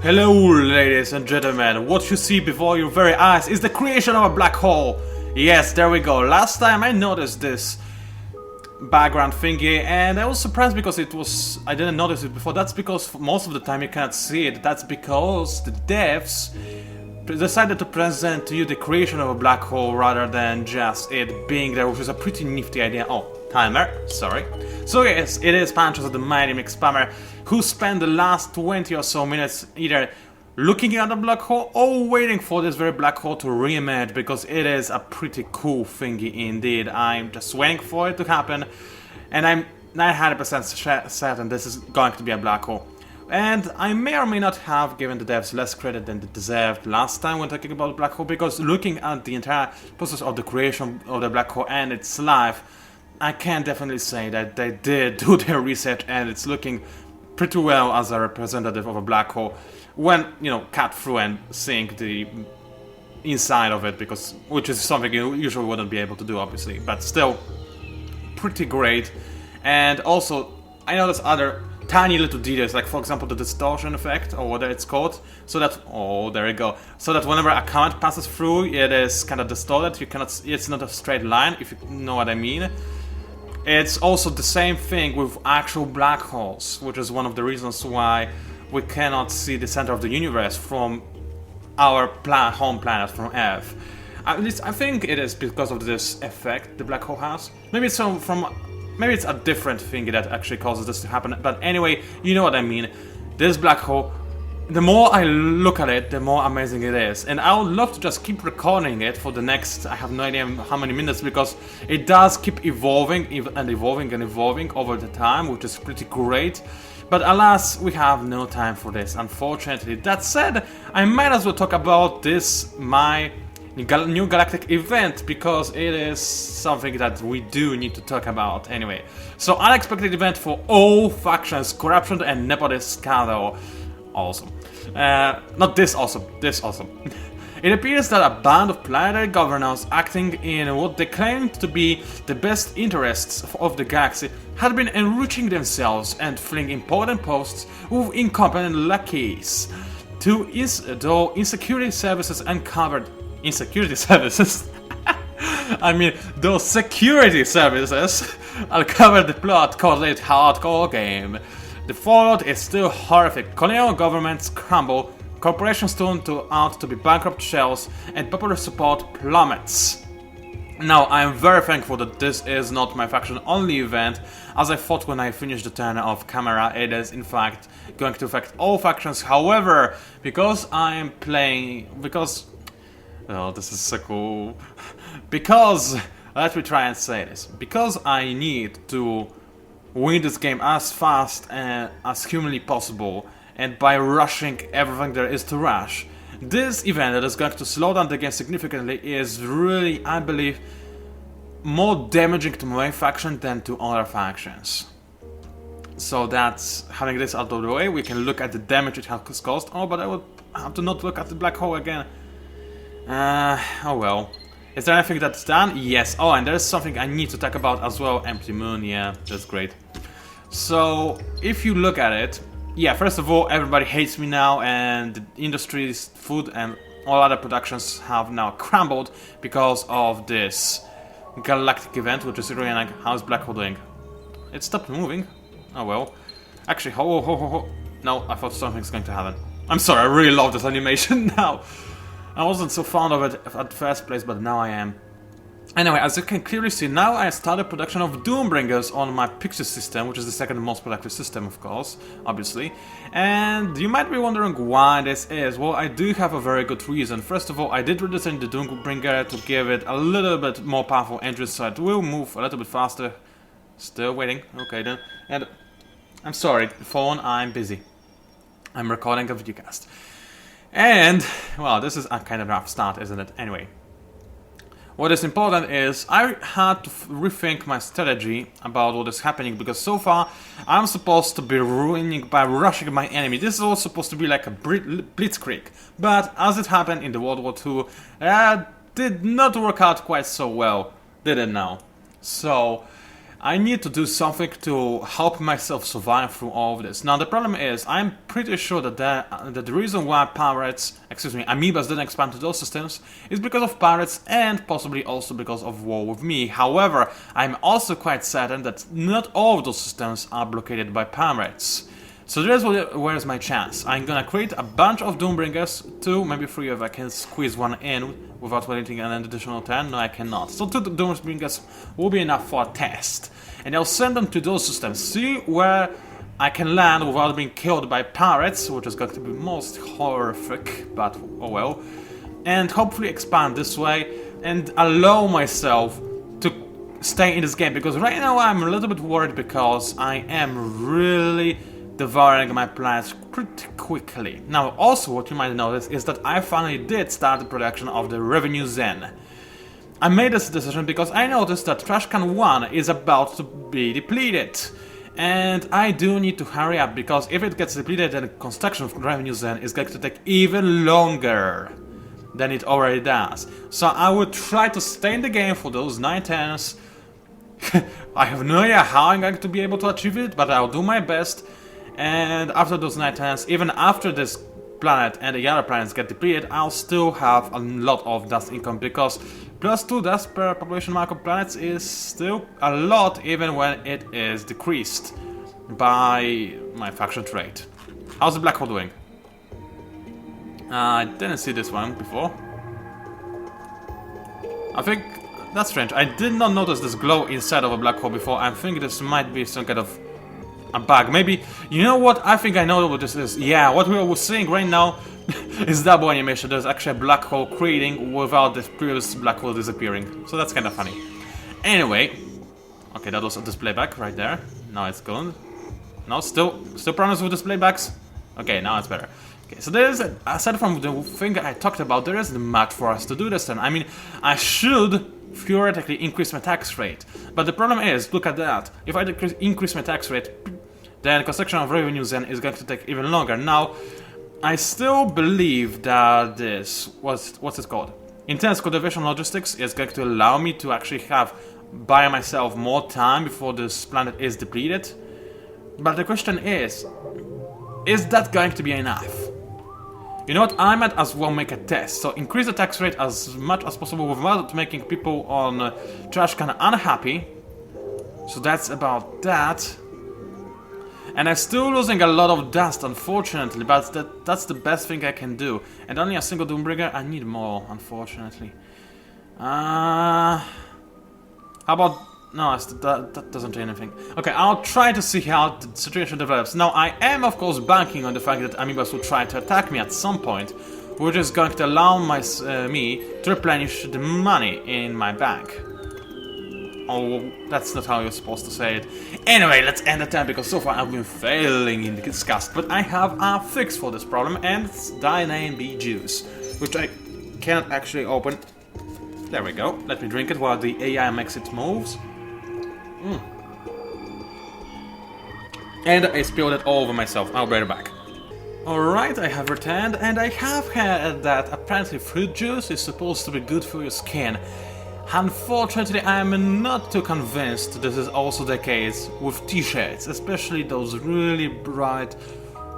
Hello, ladies and gentlemen. What you see before your very eyes is the creation of a black hole. Yes, there we go. Last time I noticed this background thingy and I was surprised because I didn't notice it before. That's because most of the time you cannot see it. That's because the devs decided to present to you the creation of a black hole rather than just it being there, which is a pretty nifty idea. Oh, timer, sorry. So yes, it is PANCZASU, the mighty mix spammer, who spent the last 20 or so minutes either looking at the black hole or waiting for this very black hole to re-emerge, because it is a pretty cool thingy indeed. I'm just waiting for it to happen, and I'm 900% certain this is going to be a black hole. And I may or may not have given the devs less credit than they deserved last time when talking about the black hole, because looking at the entire process of the creation of the black hole and its life, I can definitely say that they did do their research and it's looking pretty well as a representative of a black hole when, you know, cut through and seeing the inside of it, because which is something you usually wouldn't be able to do, obviously, but still pretty great. And also, I noticed other tiny little details, like for example the distortion effect, or whatever it's called, so that, oh, there you go, so that whenever a current passes through, it is kind of distorted. You cannot, it's not a straight line, if you know what I mean. It's also the same thing with actual black holes, which is one of the reasons why we cannot see the center of the universe from our home planet, from Earth. At least I think it is because of this effect the black hole has. Maybe it's maybe it's a different thing that actually causes this to happen, but anyway, you know what I mean. This black hole, the more I look at it, the more amazing it is. And I would love to just keep recording it for the next, I have no idea how many minutes, because it does keep evolving and evolving and evolving over the time, which is pretty great. But alas, we have no time for this, unfortunately. That said, I might as well talk about this, my new galactic event, because it is something that we do need to talk about anyway. So, unexpected event for all factions, corruption and nepotist scandal. Awesome. Not this awesome, this awesome. It appears that a band of planetary governors acting in what they claimed to be the best interests of the galaxy had been enriching themselves and filling important posts with incompetent lackeys. Though insecurity services uncovered insecurity services. I mean, those security services uncovered the plot called it hardcore game. The fallout is still horrific. Colonial governments crumble, corporations turn out to be bankrupt shells, and popular support plummets. Now, I am very thankful that this is not my faction-only event, as I thought when I finished the turn off camera, it is in fact going to affect all factions. However, because I am playing... Oh, this is so cool. Because... Let me try and say this. Because I need to win this game as fast and as humanly possible, and by rushing everything there is to rush, this event that is going to slow down the game significantly is really, I believe, more damaging to my faction than to other factions. So that's, having this out of the way, we can look at the damage it has caused. Oh, but I would have to not look at the black hole again. Oh well. Is there anything that's done? Yes. Oh, and there's something I need to talk about as well. Empty moon, yeah, that's great. So, if you look at it, yeah, first of all, everybody hates me now, and the industry's food and all other productions have now crumbled because of this galactic event, which is really like, how's black hole doing? It stopped moving. Oh well. Actually, no, I thought something's going to happen. I'm sorry, I really love this animation now. I wasn't so fond of it at first place, but now I am. Anyway, as you can clearly see, now I started production of Doombringers on my Pixie system, which is the second most productive system, of course, obviously. And you might be wondering why this is. Well, I do have a very good reason. First of all, I did redesign the Doombringer to give it a little bit more powerful engine, so it will move a little bit faster. Still waiting. Okay then. And I'm sorry, phone, I'm busy. I'm recording a videocast. And, well, this is a kind of rough start, isn't it? Anyway. What is important is I had to rethink my strategy about what is happening, because so far I'm supposed to be ruining by rushing my enemy. This is all supposed to be like a blitzkrieg, but as it happened in the World War II, did not work out quite so well, did it now? So I need to do something to help myself survive through all of this. Now the problem is, I'm pretty sure that the reason why amoebas didn't expand to those systems is because of pirates and possibly also because of war with me. However, I'm also quite certain that not all of those systems are blockaded by pirates. So where's my chance. I'm gonna create a bunch of Doombringers, 2, maybe 3 if I can squeeze one in without waiting an additional turn. No, I cannot. So 2 Doombringers will be enough for a test. And I'll send them to those systems, see where I can land without being killed by pirates, which is going to be most horrific, but oh well. And hopefully expand this way and allow myself to stay in this game, because right now I'm a little bit worried because I am really devouring my planets pretty quickly. Now also what you might notice is that I finally did start the production of the Revenue Zen. I made this decision because I noticed that Trash Can 1 is about to be depleted. And I do need to hurry up, because if it gets depleted, then the construction of Revenue Zen is going to take even longer than it already does. So I would try to stay in the game for those 9 turns. I have no idea how I'm going to be able to achieve it, but I'll do my best. And after those 9 turns, even after this planet and the other planets get depleted, I'll still have a lot of dust income, because +2 dust per population mark of planets is still a lot, even when it is decreased by my faction trait. How's the black hole doing? I didn't see this one before. I think that's strange. I did not notice this glow inside of a black hole before. I think this might be some kind of a bug. Maybe, you know what? I think I know what this is. Yeah, what we were seeing right now is double animation. There's actually a black hole creating without the previous black hole disappearing. So that's kind of funny. Anyway, okay, that was a display back right there. Now it's gone. No, still problems with display backs. Okay, now it's better. Okay, so there is, aside from the thing I talked about, there isn't much for us to do this time. I mean, I should theoretically increase my tax rate, but the problem is, look at that. If I increase my tax rate, then construction of Revenue Zen is going to take even longer. Now, I still believe that this, what's it called? Intense cultivation logistics is going to allow me to actually buy myself more time before this planet is depleted. But the question is that going to be enough? You know what, I might as well make a test. So increase the tax rate as much as possible without making people on Trash Can unhappy. So that's about that. And I'm still losing a lot of dust, unfortunately, but that's the best thing I can do. And only a single Doombringer, I need more, unfortunately. How about... No, that doesn't do anything. Okay, I'll try to see how the situation develops. Now, I am, of course, banking on the fact that amoebas will try to attack me at some point, which is going to allow me to replenish the money in my bank. Oh, that's not how you're supposed to say it. Anyway, let's end the turn, because so far I've been failing in this cast. But I have a fix for this problem, and it's Dyname Bee Juice, which I cannot actually open. There we go. Let me drink it while the AI makes its moves. And I spilled it all over myself. I'll be right back. Alright, I have returned, and I have heard that apparently fruit juice is supposed to be good for your skin. Unfortunately, I am not too convinced this is also the case with t-shirts, especially those really bright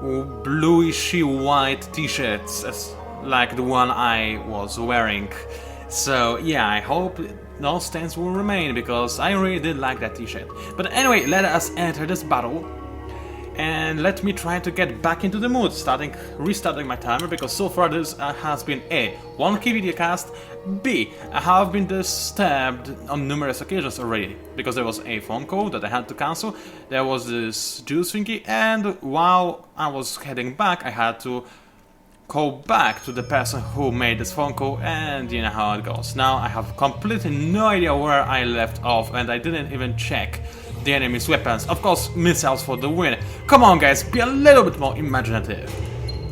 bluishy white t-shirts, like the one I was wearing. So yeah, I hope those stains will remain, because I really did like that t-shirt. But anyway, let us enter this battle. And let me try to get back into the mood, restarting my timer, because so far this has been A, one key video cast, B, I have been disturbed on numerous occasions already, because there was a phone call that I had to cancel, there was this juice thingy, and while I was heading back, I had to call back to the person who made this phone call, and you know how it goes. Now I have completely no idea where I left off, and I didn't even check the enemy's weapons. Of course, missiles for the win. Come on guys, be a little bit more imaginative.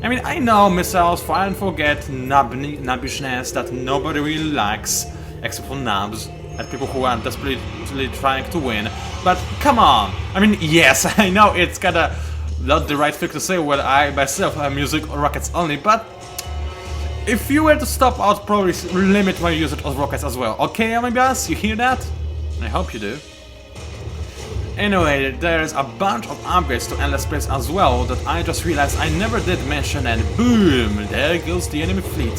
I mean, I know missiles, fire and forget, nubbishness that nobody really likes, except for nubs, and people who are desperately trying to win. But come on! I mean, yes, I know it's kinda not the right thing to say when I myself am using rockets only, but if you were to stop, I'd probably limit my usage of rockets as well. Okay, amoebas, you hear that? I hope you do. Anyway, there's a bunch of upgrades to Endless Space as well that I just realized I never did mention, and boom, there goes the enemy fleet.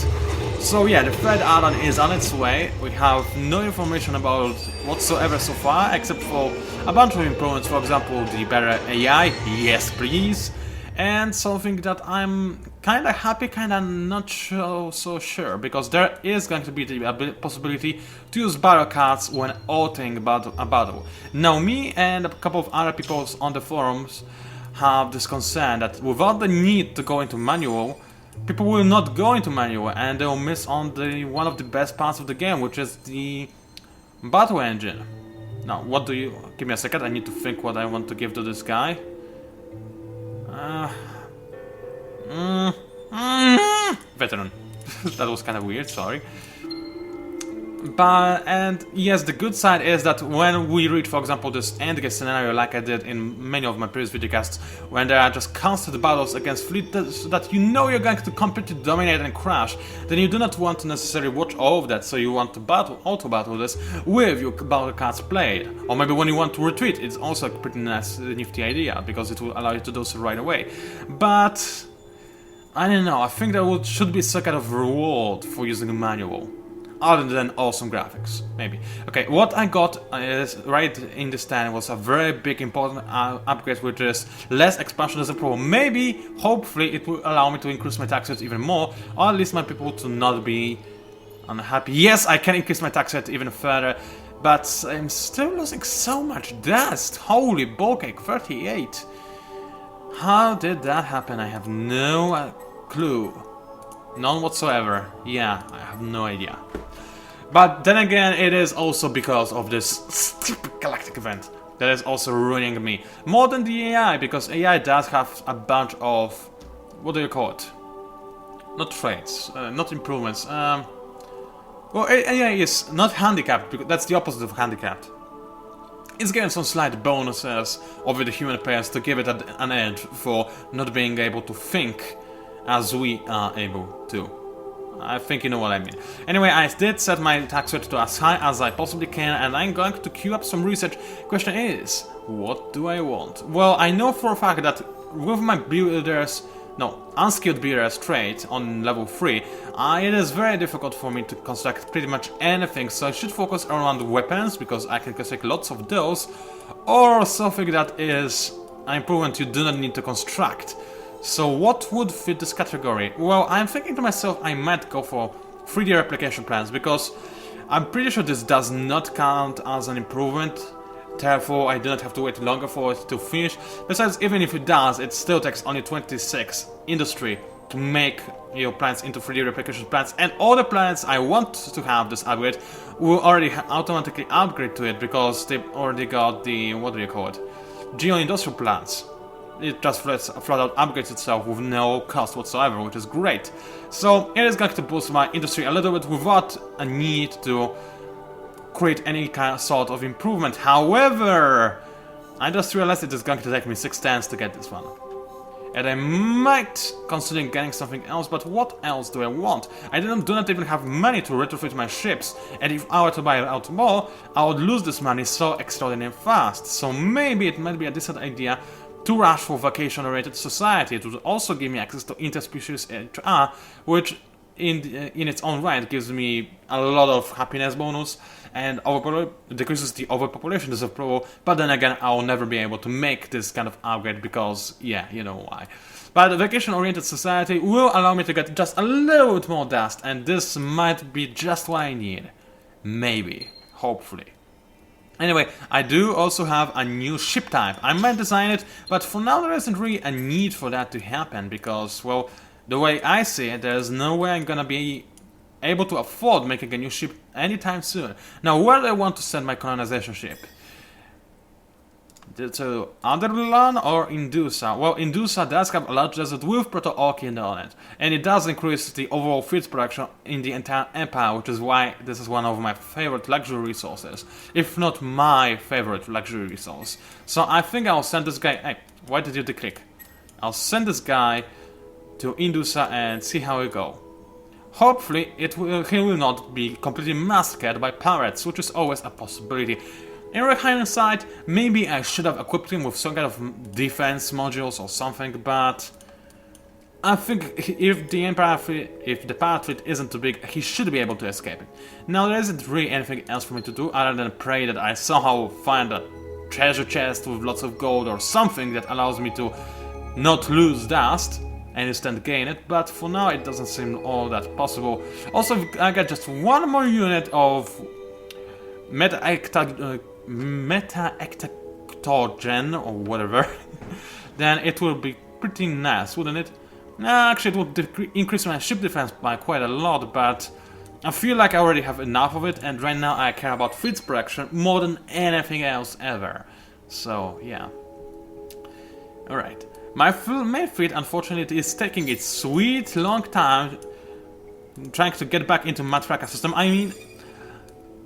So yeah, the third add-on is on its way. We have no information about whatsoever so far, except for a bunch of improvements, for example, the better AI, yes please, and something that I'm kinda happy, kinda not so sure, because there is going to be the possibility to use battle cards when altering a battle. Now me and a couple of other people on the forums have this concern that without the need to go into manual, people will not go into manual and they'll miss on one of the best parts of the game, which is the battle engine. Now, what do you... Give me a second, I need to think what I want to give to this guy. Veteran. That was kind of weird, sorry. And yes, the good side is that when we reach, for example, this endgame scenario like I did in many of my previous videocasts, when there are just constant battles against fleet that you know you're going to completely dominate and crash, then you do not want to necessarily watch all of that, so you want to auto-battle this with your battle cards played. Or maybe when you want to retreat, it's also a pretty nice, nifty idea, because it will allow you to do so right away. But I don't know, I think there should be some kind of reward for using a manual. Other than awesome graphics, maybe. Okay, what I got is right in this stand was a very big important upgrade, which is less expansion as a pro. Maybe, hopefully, it will allow me to increase my tax rate even more, or at least my people to not be unhappy. Yes, I can increase my tax rate even further, but I'm still losing so much dust. Holy ballcake, 38. How did that happen? I have no clue. None whatsoever. Yeah, I have no idea. But then again, it is also because of this stupid galactic event that is also ruining me. More than the AI, because AI does have a bunch of... what do you call it? Not traits, not improvements. Well, AI is not handicapped, because that's the opposite of handicapped. It's getting some slight bonuses over the human players to give it an edge for not being able to think as we are able to. I think you know what I mean. Anyway, I did set my tax rate to as high as I possibly can, and I'm going to queue up some research. Question is, what do I want? Well, I know for a fact that with my unskilled builder's trait on level 3, it is very difficult for me to construct pretty much anything, so I should focus around weapons, because I can construct lots of those, or something that is an improvement you do not need to construct. So what would fit this category? Well, I'm thinking to myself I might go for 3D replication plans, because I'm pretty sure this does not count as an improvement, therefore I do not have to wait longer for it to finish. Besides, even if it does, it still takes only 26 industry to make your plants into 3D replication plants, and all the plants I want to have this upgrade will already automatically upgrade to it, because they've already got the, what do you call it, geo-industrial plants. It just flat out upgrades itself with no cost whatsoever, which is great. So it is going to boost my industry a little bit without a need to create any sort of improvement. However, I just realized it is going to take me 6 turns to get this one. And I might consider getting something else, but what else do I want? I do not even have money to retrofit my ships, and if I were to buy out more, I would lose this money so extraordinarily fast. So maybe it might be a decent idea to rush for vacation-oriented society. It would also give me access to interspecies HR, which in its own right gives me a lot of happiness bonus, and decreases the overpopulation as a pro, but then again I'll never be able to make this kind of upgrade because, yeah, you know why. But the vacation-oriented society will allow me to get just a little bit more dust, and this might be just what I need. Maybe. Hopefully. Anyway, I do also have a new ship type. I might design it, but for now there isn't really a need for that to happen, because, well, the way I see it, there's no way I'm gonna be able to afford making a new ship anytime soon. Now, where do I want to send my colonization ship? To Underland or Indusa? Well, Indusa does have a large desert with Proto-Orchid on it, and it does increase the overall food production in the entire empire, which is why this is one of my favorite luxury resources, if not my favorite luxury resource. So I think I'll send this guy... Hey, why did you declick? I'll send this guy to Indusa and see how it goes. Hopefully he will not be completely massacred by pirates, which is always a possibility. In hindsight, maybe I should have equipped him with some kind of defense modules or something, but I think if the pirate fleet isn't too big, he should be able to escape it. Now there isn't really anything else for me to do other than pray that I somehow find a treasure chest with lots of gold or something that allows me to not lose dust and instead gain it, but for now it doesn't seem all that possible. Also, if I get just one more unit of meta-ectogen or whatever, then it will be pretty nice, wouldn't it? Actually, it would increase my ship defense by quite a lot, but I feel like I already have enough of it, and right now I care about fleet protection more than anything else ever. So, yeah. Alright. My main fleet, unfortunately, is taking its sweet long time trying to get back into Matraka system. I mean,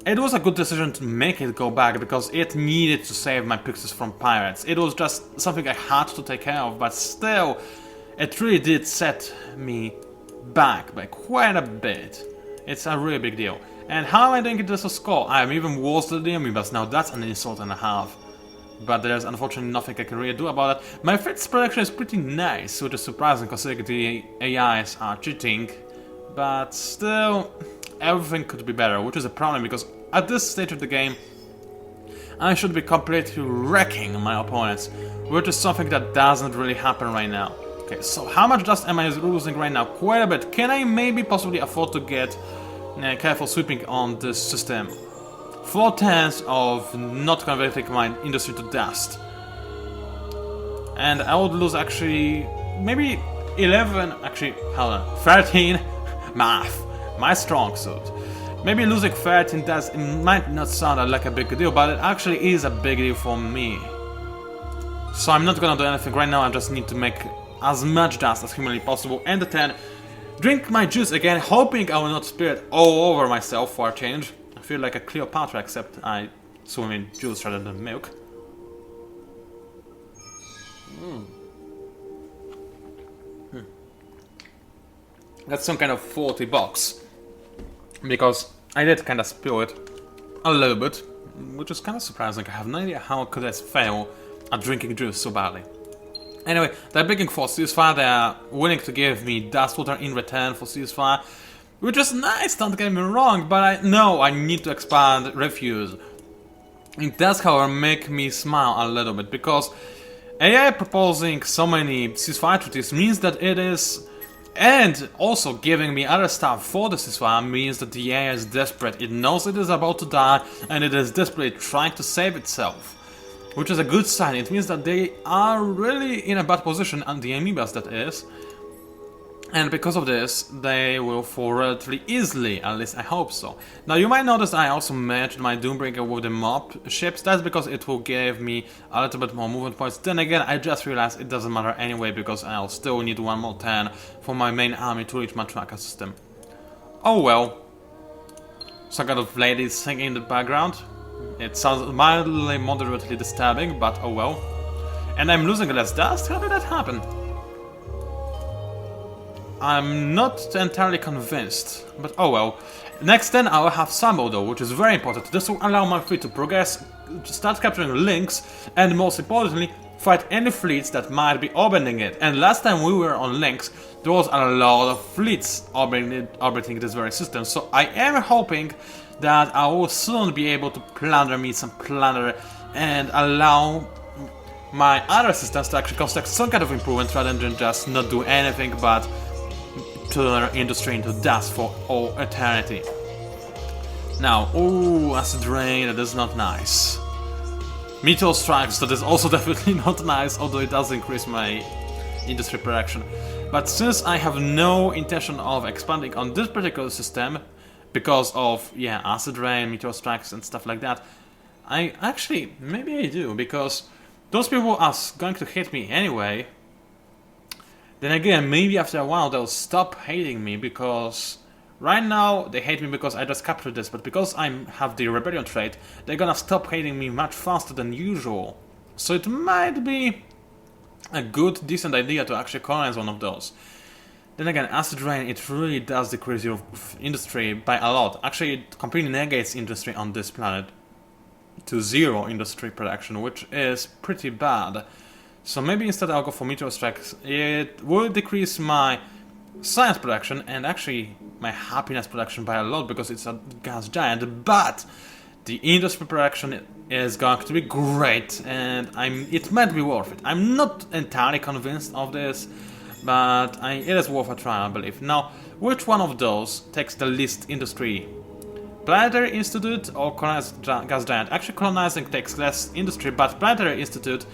it was a good decision to make it go back because it needed to save my pixels from pirates. It was just something I had to take care of, but still, it really did set me back by quite a bit. It's a really big deal. And how am I doing it as a score? I'm even worse than the amoebas. Now that's an insult and a half. But there's unfortunately nothing I can really do about it. My fleet's production is pretty nice, which is surprising considering the AIs are cheating. But still, everything could be better, which is a problem because at this stage of the game, I should be completely wrecking my opponents, which is something that doesn't really happen right now. Okay, so how much dust am I losing right now? Quite a bit. Can I maybe possibly afford to get careful sweeping on this system? 4/10 of not converting my industry to dust. And I would lose actually maybe 11, actually, hold on, 13, math, my strong suit. Maybe losing 13 dust, it might not sound like a big deal, but it actually is a big deal for me. So I'm not gonna do anything right now, I just need to make as much dust as humanly possible, and then drink my juice again, hoping I will not spill it all over myself for a change. I feel like a Cleopatra, except I swim in juice rather than milk. That's some kind of faulty box, because I did kind of spill it a little bit, which is kind of surprising. I have no idea how could I fail at drinking juice so badly. Anyway, they're begging for ceasefire, they're willing to give me dust water in return for ceasefire, which is nice, don't get me wrong, but I know I need to expand refuse. It does, however, make me smile a little bit, because AI proposing so many ceasefire treaties means that it is, and also giving me other stuff for the ceasefire means that the AI is desperate. It knows it is about to die, and it is desperately trying to save itself. Which is a good sign. It means that they are really in a bad position, and the amoebas that is. And because of this, they will fall relatively easily, at least I hope so. Now you might notice I also matched my Doombreaker with the mob ships. That's because it will give me a little bit more movement points. Then again, I just realized it doesn't matter anyway, because I'll still need one more 10 for my main army to reach my tracker system. Oh well. Some kind of ladies singing in the background. It sounds mildly, moderately disturbing, but oh well. And I'm losing less dust? How did that happen? I'm not entirely convinced, but oh well. Next then I'll have Sambo though, which is very important. This will allow my fleet to progress, start capturing links, and most importantly, fight any fleets that might be orbiting it. And last time we were on links, there was a lot of fleets orbiting this very system, so I am hoping that I will soon be able to plunder me some plunder and allow my other systems to actually construct some kind of improvement rather than just not do anything but turn industry into dust for all eternity. Now, ooh, acid rain, that is not nice. Meteor strikes, that is also definitely not nice, although it does increase my industry production. But since I have no intention of expanding on this particular system, because of, yeah, acid rain, meteor strikes and stuff like that, I actually, maybe I do, because those people are going to hate me anyway. Then again, maybe after a while they'll stop hating me, because right now they hate me because I just captured this, but because I have the rebellion trait, they're gonna stop hating me much faster than usual. So it might be a good, decent idea to actually colonize one of those. Then again, acid rain, it really does decrease your industry by a lot. Actually, it completely negates industry on this planet. to 0 industry production, which is pretty bad. So maybe instead I'll go for meteor strikes. It will decrease my science production and actually my happiness production by a lot because it's a gas giant, but the industry production is going to be great and it might be worth it. I'm not entirely convinced of this, but it is worth a try, I believe. Now, which one of those takes the least industry? Planetary Institute or Colonized Gas Giant? Actually, colonizing takes less industry, but Planetary Institute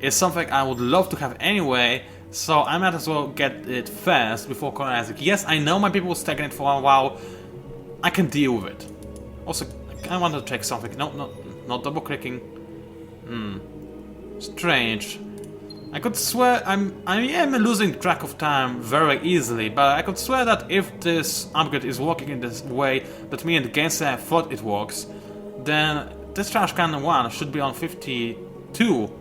is something I would love to have anyway, so I might as well get it first before colonizing. Yes, I know my people will stagnate for a while. I can deal with it. Also, I want to check something. No, not double clicking. Strange. I could swear I am losing track of time very easily, but I could swear that if this upgrade is working in this way that me and the gamesayer thought it works, then this trash can 1 should be on 52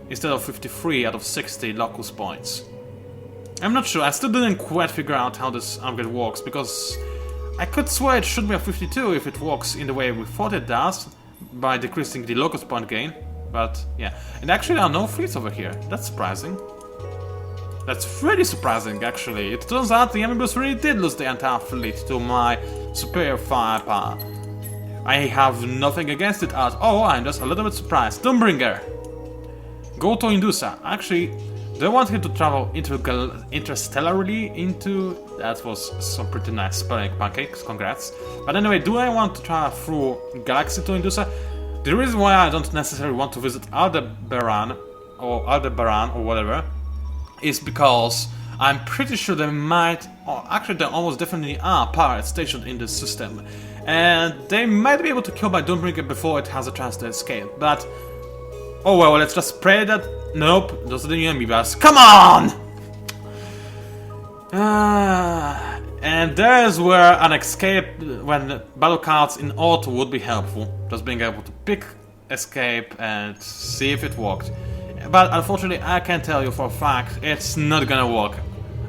instead of 53 out of 60 locus points. I'm not sure, I still didn't quite figure out how this upgrade works, because I could swear it should be a 52 if it works in the way we thought it does, by decreasing the locus point gain, but yeah. And actually there are no fleets over here, that's surprising. That's really surprising, actually. It turns out the Amibus really did lose the entire fleet to my superior firepower. I have nothing against it at all, I'm just a little bit surprised. Doombringer! Go to Indusa. Actually, do I want him to travel interstellarly into... That was some pretty nice spelling, Pancakes, congrats. But anyway, do I want to travel through Galaxy to Indusa? The reason why I don't necessarily want to visit Aldebaran or whatever is because I'm pretty sure there might, or actually there almost definitely are pirates stationed in this system. And they might be able to kill my Doombringer before it has a chance to escape, but... Oh well, let's just pray that... Nope, those are the new amoebas. Come on! And there's where an escape when battle cards in auto would be helpful. Just being able to pick escape and see if it worked. But unfortunately, I can tell you for a fact, it's not gonna work.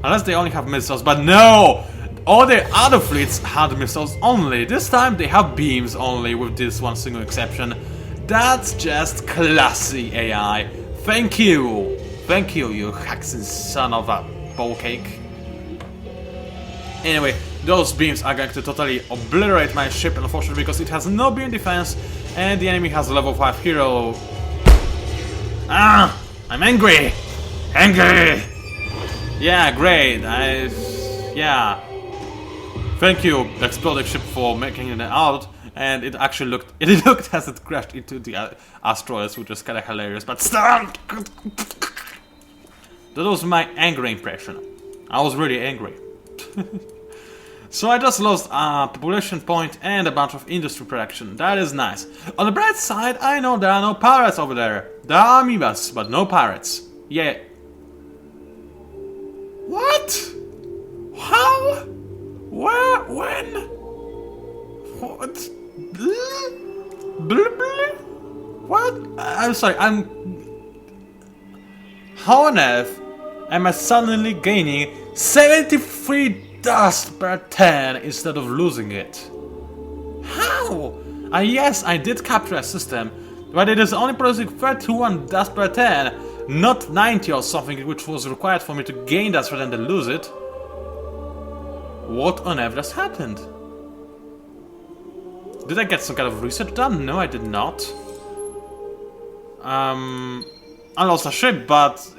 Unless they only have missiles, but no! All the other fleets had missiles only. This time they have beams only, with this one single exception. That's just classy AI. Thank you! Thank you, you hacking son of a bowl cake. Anyway, those beams are going to totally obliterate my ship, unfortunately, because it has no beam defense, and the enemy has a level 5 hero. Ah! I'm angry! Angry! Yeah, great, yeah. Thank you, the exploding ship, for making it out. And it actually looked as it crashed into the asteroids, which was kind of hilarious, but still! That was my angry impression. I was really angry. So I just lost a population point and a bunch of industry production. That is nice. On the bright side, I know there are no pirates over there. There are amoebas, but no pirates. Yeah. What? How? Where? When? What? What? I'm sorry, How on earth am I suddenly gaining 73 dust per turn instead of losing it? How? Yes, I did capture a system, but it is only producing 31 dust per turn, not 90 or something, which was required for me to gain dust rather than lose it. What on earth just happened? Did I get some kind of research done? No, I did not. I lost a ship, but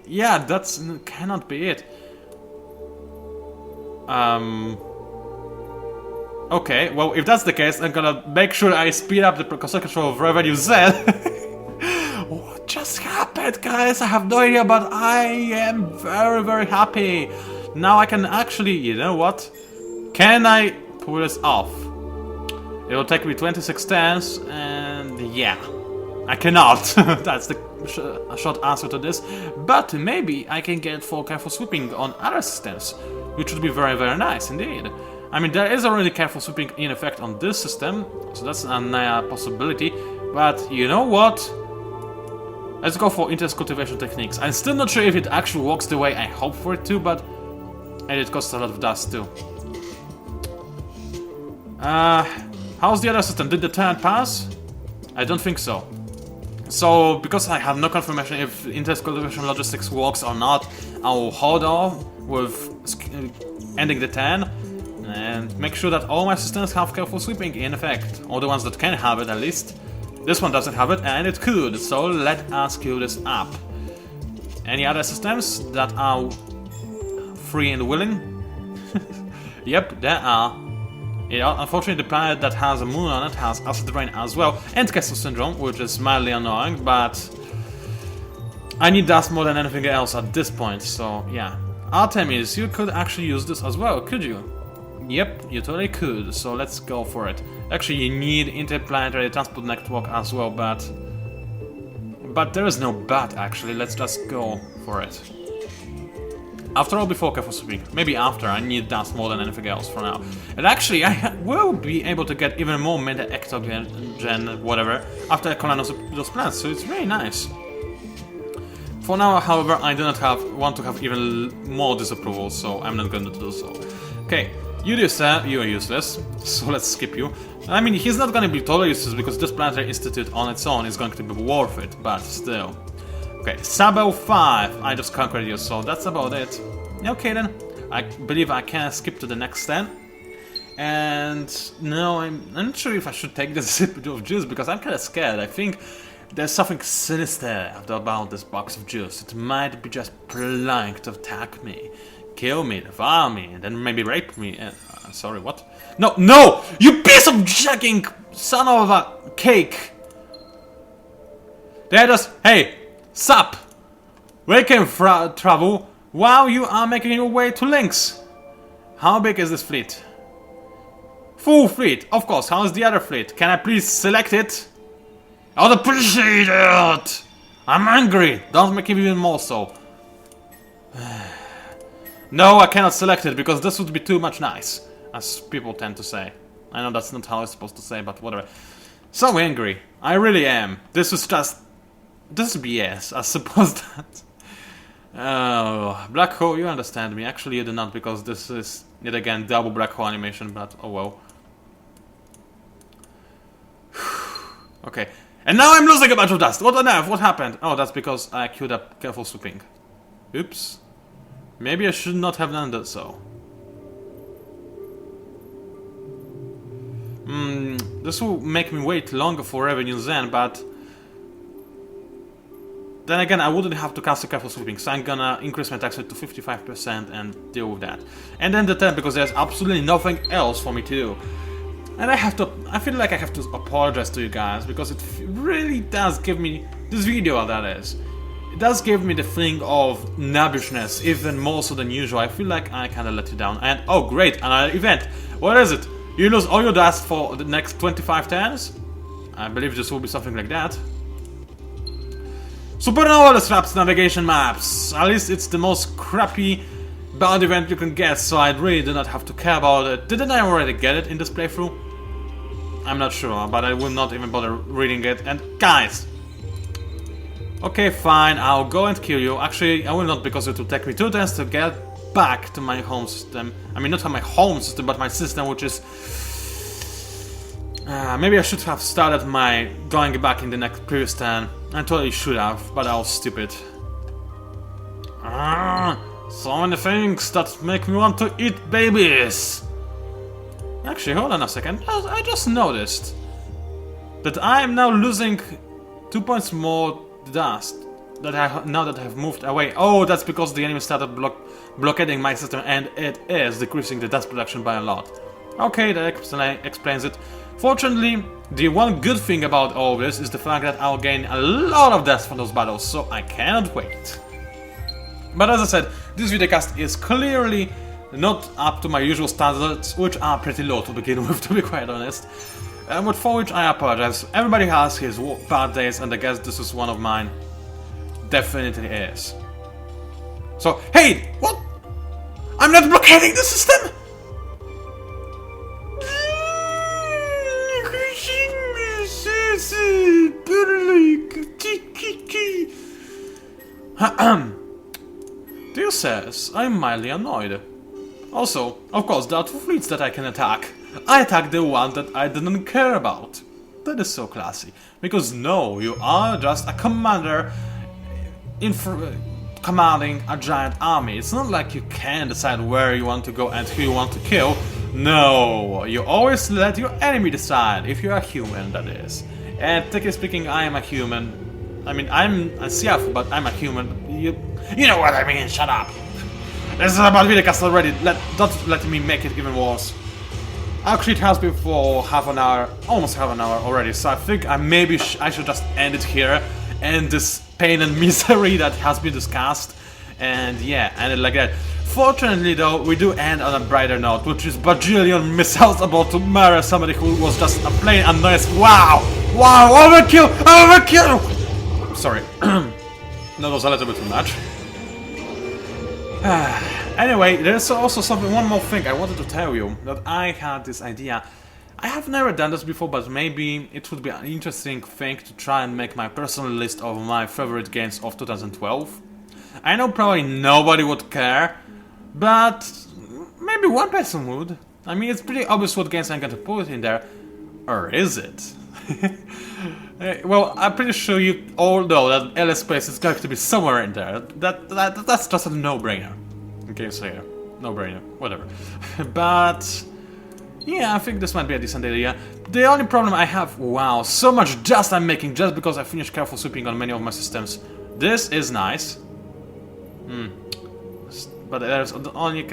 yeah, that's cannot be it. Okay, well, if that's the case, I'm gonna make sure I speed up the construction of Revenue Z. What just happened, guys? I have no idea, but I am very, very happy. Now I can actually, you know what? Can I pull this off? It will take me 26 turns, and yeah, I cannot. That's the short answer to this. But maybe I can get full careful sweeping on other systems, which would be very, very nice indeed. I mean, there is already careful sweeping in effect on this system, so that's a possibility. But you know what? Let's go for intense cultivation techniques. I'm still not sure if it actually works the way I hope for it to, but and it costs a lot of dust too. How's the other system? Did the turn pass? I don't think so. So, because I have no confirmation if intercollision logistics works or not, I'll hold off with ending the turn and make sure that all my systems have careful sweeping in effect, or the ones that can have it at least. This one doesn't have it, and it could, so let us queue this up. Any other systems that are free and willing? Yep, there are. Yeah, unfortunately, the planet that has a moon on it has acid rain as well, and Castle Syndrome, which is mildly annoying, but I need dust more than anything else at this point, so yeah. Artemis, you could actually use this as well, could you? Yep, you totally could, so let's go for it. Actually, you need interplanetary transport network as well, but there is no but, actually. Let's just go for it. After all, before careful sweeping. Maybe after. I need dust more than anything else for now. And actually, I will be able to get even more meta ectogen, whatever, after I colonize those planets, so it's very nice. For now, however, I do not want to have even more disapproval, so I'm not going to do so. Okay, you do, sir, you are useless, so let's skip you. I mean, he's not going to be totally useless because this planetary institute on its own is going to be worth it, but still. Okay, Sabo 5, I just conquered you, so that's about it. Okay then, I believe I can skip to the next turn. And no, I'm not sure if I should take this sip of juice because I'm kind of scared. I think there's something sinister about this box of juice. It might be just planning to attack me, kill me, devour me, and then maybe rape me. Sorry, what? No, no! You piece of jacking son of a cake! They're just, hey! Sup! We can travel while you are making your way to Lynx. How big is this fleet? Full fleet, of course. How is the other fleet? Can I please select it? I would appreciate it! I'm angry! Don't make it even more so. No, I cannot select it because this would be too much nice, as people tend to say. I know that's not how it's supposed to say, but whatever. So angry. I really am. This is just... This is BS, I suppose that... Oh, black hole, you understand me. Actually, you do not, because this is, yet again, double black hole animation, but oh well. Okay, and now I'm losing a bunch of dust. What on earth? What happened? Oh, that's because I queued up careful sweeping. Oops. Maybe I should not have done that so. This will make me wait longer for revenue then, but... Then again, I wouldn't have to cast a careful sweeping, so I'm gonna increase my tax rate to 55% and deal with that. And then the 10, because there's absolutely nothing else for me to do. And I feel like I have to apologize to you guys, because it really does give me, this video that is, it does give me the feeling of nubbishness, even more so than usual. I feel like I kinda let you down. And, oh great, another event. What is it? You lose all your dust for the next 25 turns? I believe this will be something like that. Supernova disrupts navigation maps. At least it's the most crappy bad event you can get, so I really do not have to care about it. Didn't I already get it in this playthrough? I'm not sure, but I will not even bother reading it. And guys! Okay, fine, I'll go and kill you. Actually, I will not, because it will take me 2 turns to get back to my home system. I mean, not my home system, but my system, which is... maybe I should have started my going back in the next previous turn. I totally should have, but I was stupid. So many things that make me want to eat babies. Actually, hold on a second. I just noticed that I am now losing 2 points more dust now that I have moved away. Oh, that's because the enemy started blockading my system, and it is decreasing the dust production by a lot. Okay, that explains it. Fortunately, the one good thing about all this is the fact that I'll gain a lot of deaths from those battles, so I cannot wait. But as I said, this videocast is clearly not up to my usual standards, which are pretty low to begin with, to be quite honest. But for which I apologize. Everybody has his bad days, and I guess this is one of mine. Definitely is. So, hey! What? I'm not blockading the system! Dear says, I'm mildly annoyed. Also, of course, there are 2 fleets that I can attack. I attack the one that I didn't care about. That is so classy. Because no, you are just a commander commanding a giant army. It's not like you can decide where you want to go and who you want to kill. No, you always let your enemy decide, if you're a human, that is. And technically speaking, I am a human. I mean, I'm a Siafu, but I'm a human. You know what I mean, shut up. This is about video cast already, don't let me make it even worse. Actually, it has been for half an hour, almost half an hour already, so I think maybe I should just end it here, and this pain and misery that has been discussed, and yeah, end it like that. Fortunately though, we do end on a brighter note, which is bajillion missiles about to murder somebody who was just a plain annoyance. Wow! Wow! Overkill! Overkill! Sorry. That was a little bit too much. Anyway, there's also one more thing I wanted to tell you, that I had this idea. I have never done this before, but maybe it would be an interesting thing to try and make my personal list of my favorite games of 2012. I know probably nobody would care, but maybe one person would. I mean, it's pretty obvious what games I'm going to put in there. Or is it? Well, I'm pretty sure you all know that LS Space is going to be somewhere in there. That's just a no-brainer. Okay, so yeah, no-brainer, whatever. But yeah, I think this might be a decent idea. The only problem I have, wow, so much dust I'm making just because I finished careful sweeping on many of my systems. This is nice. But there's only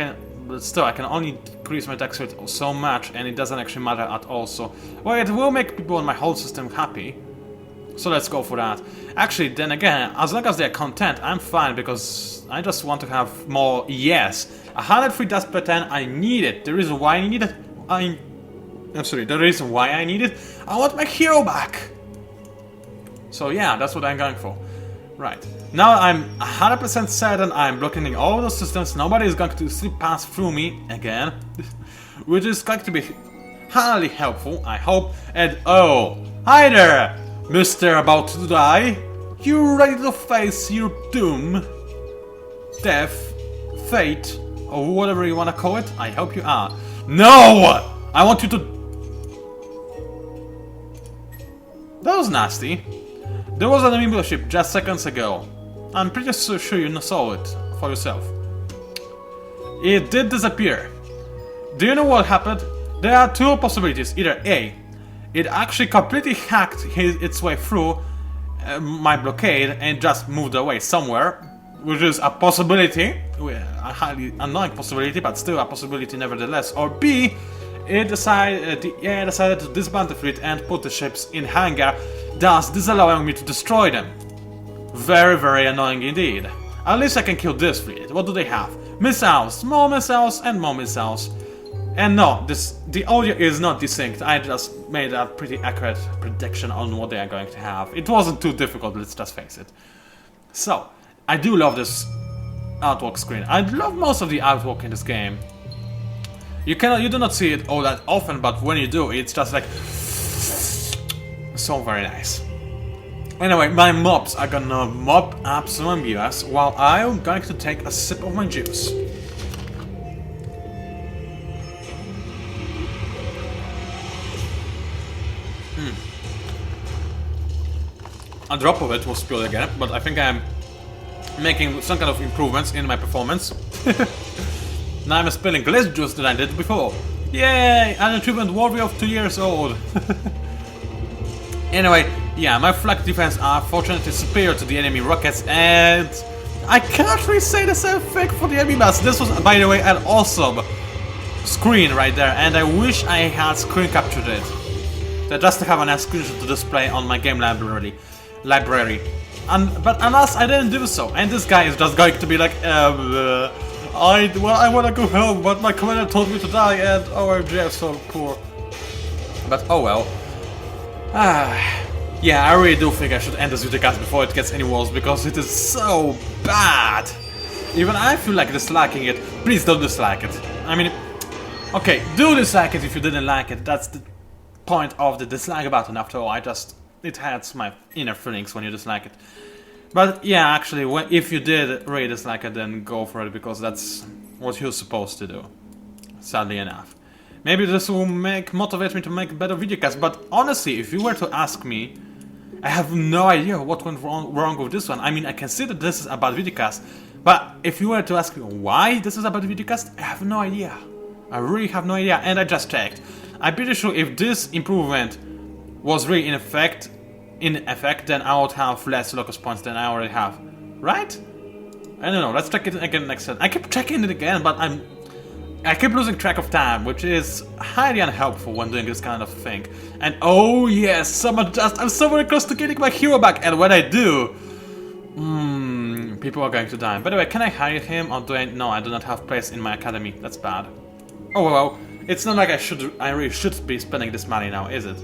but still, I can only increase my tax rate so much, and it doesn't actually matter at all. So, well, it will make people on my whole system happy. So let's go for that. Actually, then again, as long as they're content, I'm fine, because I just want to have more. Yes, 103 dust per 10. I need it. The reason why I need it, I'm sorry. The reason why I need it, I want my hero back. So yeah, that's what I'm going for. Right. Now I'm 100% certain I'm blocking all those systems. Nobody is going to slip past through me again, which is going to be highly helpful, I hope. And oh, hi there, Mr. About to Die. You ready to face your doom, death, fate, or whatever you want to call it? I hope you are. No! I want you to... That was nasty. There was an enemy ship just seconds ago. I'm pretty sure you saw it for yourself. It did disappear. Do you know what happened? There are two possibilities. Either A, it actually completely hacked its way through my blockade and just moved away somewhere, which is a possibility, a highly annoying possibility, but still a possibility nevertheless. Or B, it decided to disband the fleet and put the ships in hangar, thus disallowing me to destroy them. Very, very annoying indeed. At least I can kill this fleet. What do they have? Missiles, more missiles, and more missiles. And no, the audio is not desynced. I just made a pretty accurate prediction on what they are going to have. It wasn't too difficult, let's just face it. So, I do love this artwork screen. I love most of the artwork in this game. You do not see it all that often, but when you do, it's just like so very nice. Anyway, my mobs are gonna mop up some viewers while I'm going to take a sip of my juice. A drop of it was spilled again, but I think I'm making some kind of improvements in my performance. Now I'm spilling less juice than I did before. Yay! An achievement worthy of 2 years old. Anyway, yeah, my flak defense are fortunately superior to the enemy rockets, and I cannot really say the same thing for the enemy bus. This was, by the way, an awesome screen right there, and I wish I had screen captured it. Just to have a nice screenshot to display on my game library. But alas, I didn't do so, and this guy is just going to be like, I wanna go home, but my commander told me to die, and OMG, I'm so poor. But oh well. Yeah, I really do think I should end this video before it gets any worse, because it is so bad. Even I feel like disliking it. Please don't dislike it. I mean, okay, do dislike it if you didn't like it. That's the point of the dislike button. After all, it hurts my inner feelings when you dislike it. But yeah, actually, if you did really dislike it, then go for it, because that's what you're supposed to do. Sadly enough. Maybe this will motivate me to make better videocasts, but honestly, if you were to ask me, I have no idea what went wrong with this one. I mean, I can see that this is about videocast, but if you were to ask me why this is about videocast, I have no idea. I really have no idea, and I just checked. I'm pretty sure if this improvement was really in effect, then I would have less locus points than I already have. Right? I don't know, let's check it again next time. I keep checking it again, but I keep losing track of time, which is highly unhelpful when doing this kind of thing. And oh yes, I'm so very close to getting my hero back, and when I do, people are going to die. By the way, can I hire him, or do I? No, I do not have place in my academy. That's bad. Oh well, it's not like I really should be spending this money now, is it?